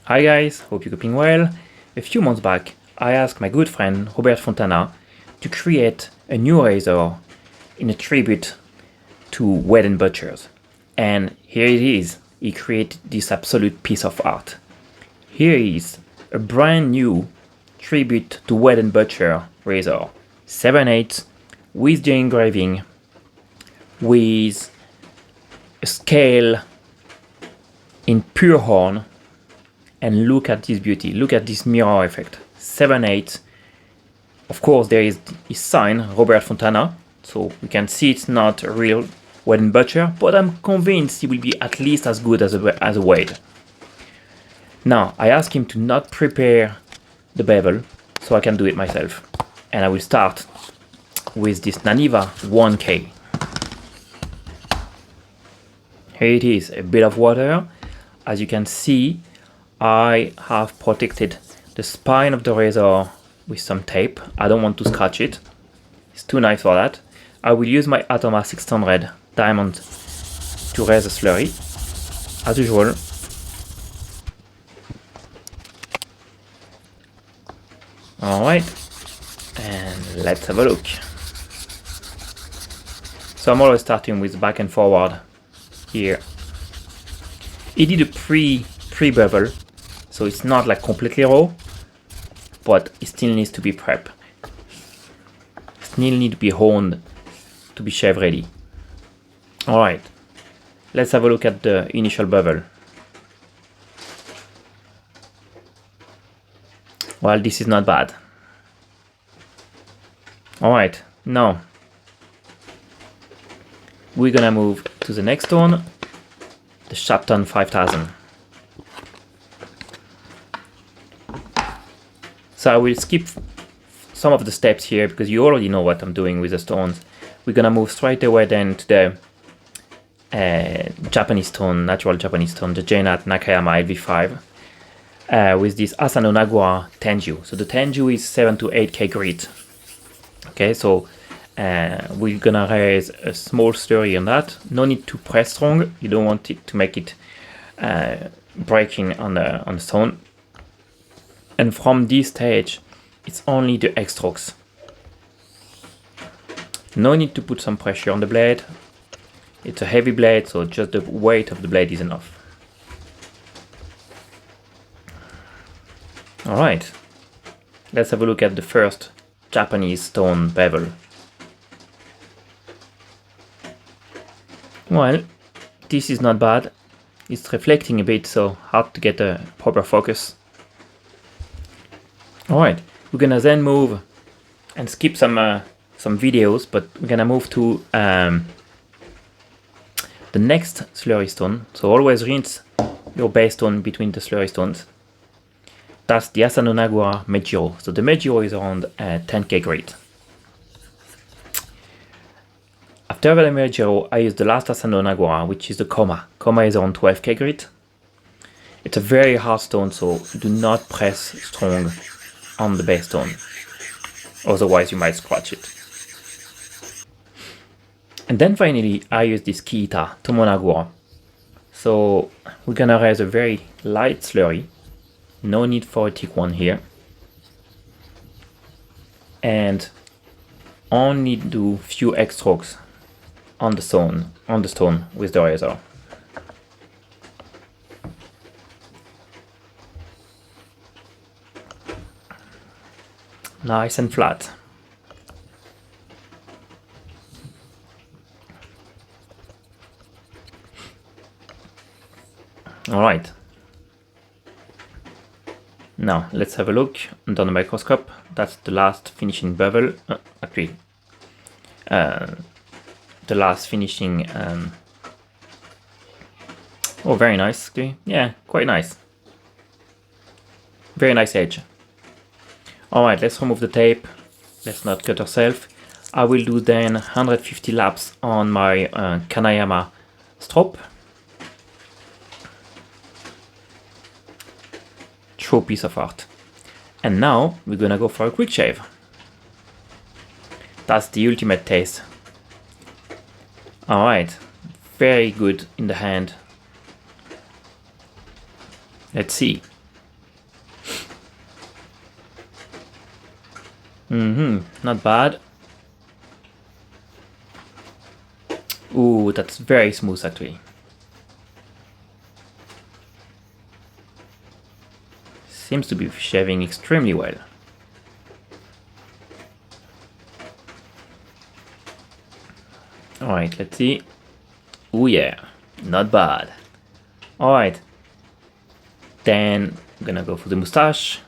Hi guys, hope you're coping well. A few months back, I asked my good friend Robert Fontana to create a new razor in a tribute to Wed & Butchers. And here it is. He created this absolute piece of art. Here is a brand new tribute to Wed & Butcher razor. 7/8 with the engraving, with a scale in pure horn. And look at this beauty, look at this mirror effect. 7/8. Of course, there is his sign, Robert Fontana, so we can see it's not a real Wed & Butcher, but I'm convinced he will be at least as good as a Wade. Now, I asked him to not prepare the bevel, so I can do it myself. And I will start with this Naniva 1K. Here it is, a bit of water. As you can see, I have protected the spine of the razor with some tape. I don't want to scratch it. It's too nice for that. I will use my Atoma 600 diamond to raise the slurry, as usual. Alright, and let's have a look. So I'm always starting with back and forward here. He did a pre-bevel, so it's not like completely raw, but it still needs to be prepped. Still need to be honed to be shave ready. Alright, let's have a look at the initial bevel. Well, this is not bad. Alright, now we're gonna move to the next tone, the Shapton 5000. So I will skip some of the steps here because you already know what I'm doing with the stones. We're gonna move straight away then to the Japanese stone, natural Japanese stone, the JNAT Nakayama LV5 with this Asano Nagura Tenju. So the Tenju is 7 to 8K grit. Okay, so we're gonna raise a small slurry on that. No need to press strong. You don't want it to make it breaking on the stone. And from this stage, it's only the X strokes. No need to put some pressure on the blade. It's a heavy blade, so just the weight of the blade is enough. Alright, let's have a look at the first Japanese stone bevel. Well, this is not bad. It's reflecting a bit, so hard to get a proper focus. Alright, we're gonna then move and skip some videos, but we're gonna move to the next slurry stone. So always rinse your base stone between the slurry stones. That's the Asano Nagura Meijiro. So the Meijiro is around 10K grit. After the Meijiro, I use the last Asano Nagura, which is the Koma. Koma is around 12K grit. It's a very hard stone, so do not press strong on the base stone, otherwise you might scratch it. And then finally I use this Kiita Tomonagura. So we're gonna raise a very light slurry, no need for a thick one here, and only do few X strokes on the stone with the razor. Nice and flat. Alright. Now let's have a look under the microscope. That's the last finishing bevel. The last finishing. Oh, very nice. Okay. Yeah, quite nice. Very nice edge. Alright, let's remove the tape. Let's not cut ourselves. I will do then 150 laps on my Kanayama strop. True piece of art. And now we're gonna go for a quick shave. That's the ultimate taste. Alright, very good in the hand. Let's see. Not bad. Ooh, that's very smooth actually. Seems to be shaving extremely well. Alright, let's see. Ooh yeah, not bad. Alright. Then I'm gonna go for the mustache.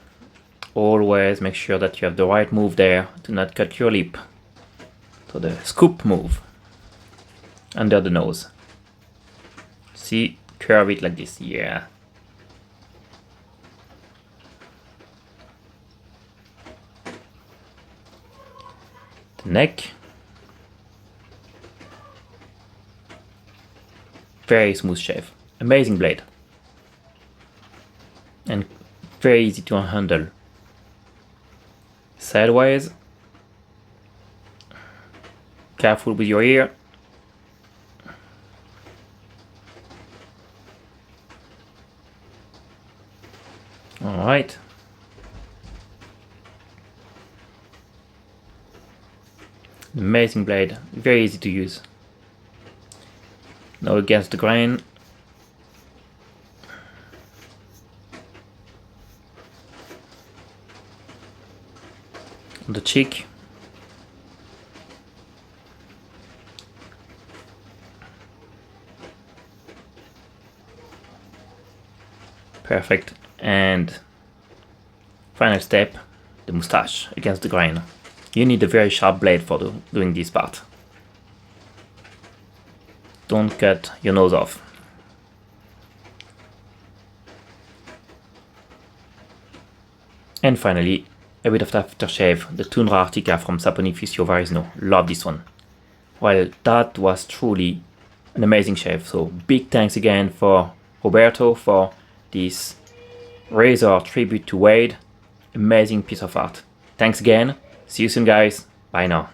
Always make sure that you have the right move there to not cut your lip. So the scoop move. Under the nose. See? Curve it like this, yeah. The neck. Very smooth shave. Amazing blade. And very easy to handle. Sideways. Careful with your ear. Alright. Amazing blade. Very easy to use. Now against the grain. On the cheek. Perfect. And final step, the mustache against the grain. You need a very sharp blade for doing this part. Don't cut your nose off. And finally, a bit of aftershave, the Tundra Arctica from Saponificio Varisno. Love this one. Well, that was truly an amazing shave. So big thanks again for Roberto for this razor tribute to Wade. Amazing piece of art. Thanks again. See you soon, guys. Bye now.